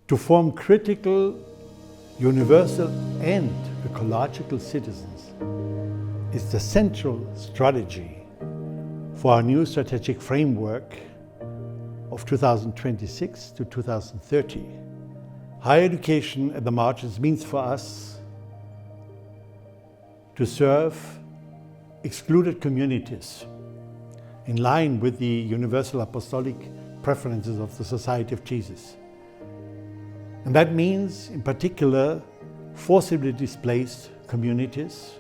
To form critical, universal and ecological citizens is the central strategy for our new strategic framework of 2026 to 2030. Higher education at the margins means for us to serve excluded communities in line with the universal apostolic preferences of the Society of Jesus. And that means, in particular, forcibly displaced communities,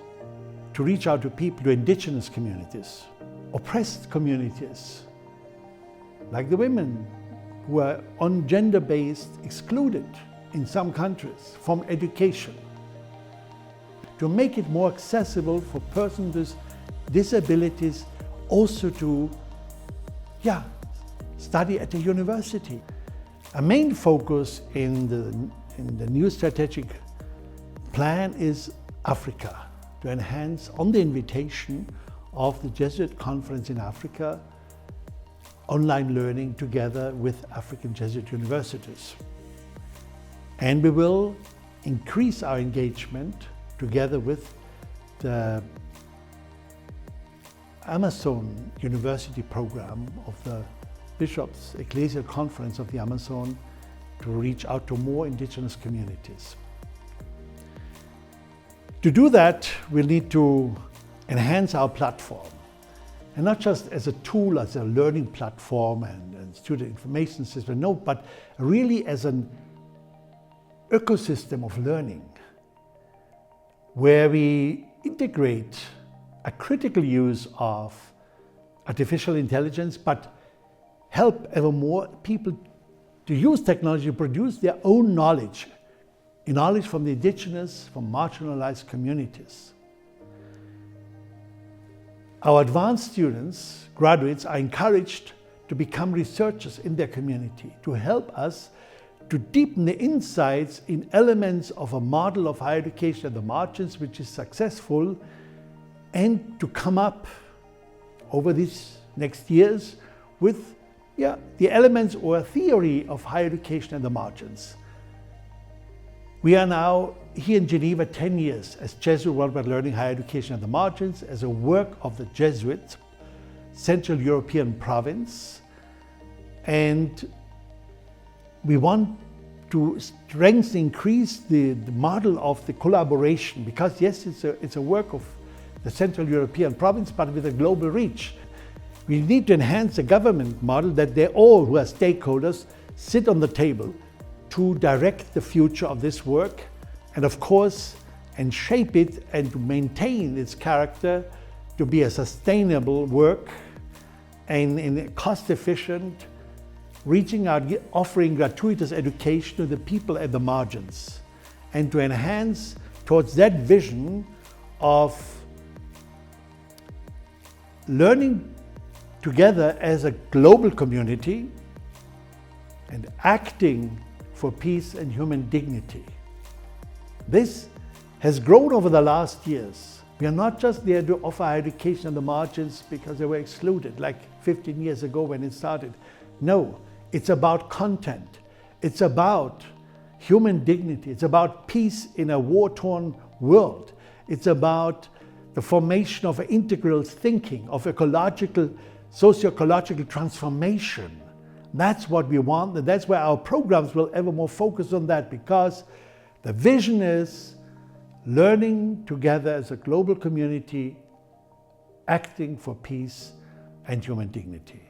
to reach out to people, to indigenous communities, oppressed communities, like the women who are on gender-based excluded in some countries from education, to make it more accessible for persons with disabilities also to study at a university. A main focus in the new strategic plan is Africa, to enhance, on the invitation of the Jesuit Conference in Africa, online learning together with African Jesuit universities. And we will increase our engagement together with the Amazon University program of the Bishops' Ecclesial Conference of the Amazon to reach out to more indigenous communities. To do that, we'll need to enhance our platform, and not just as a tool, as a learning platform and student information system, no, but really as an ecosystem of learning, where we integrate a critical use of artificial intelligence, but help ever more people to use technology to produce their own knowledge, knowledge from the indigenous, from marginalized communities. Our advanced students, graduates, are encouraged to become researchers in their community, to help us to deepen the insights in elements of a model of higher education at the margins which is successful, and to come up over these next years with the elements or a theory of higher education at the margins. We are now here in Geneva 10 years as Jesuit Worldwide Learning Higher Education at the Margins, as a work of the Jesuit Central European Province. And we want to strengthen, increase the model of the collaboration, because yes, it's a work of the Central European Province, but with a global reach. We need to enhance the government model, that they all who are stakeholders sit on the table to direct the future of this work, and of course, and shape it and to maintain its character to be a sustainable work and cost efficient, reaching out, offering gratuitous education to the people at the margins, and to enhance towards that vision of learning together as a global community and acting for peace and human dignity. This has grown over the last years. We are not just there to offer higher education at the margins because they were excluded like 15 years ago when it started. No, it's about content. It's about human dignity. It's about peace in a war-torn world. It's about the formation of integral thinking, of ecological, socio-ecological transformation. That's what we want, and that's where our programs will ever more focus on that, because the vision is learning together as a global community, acting for peace and human dignity.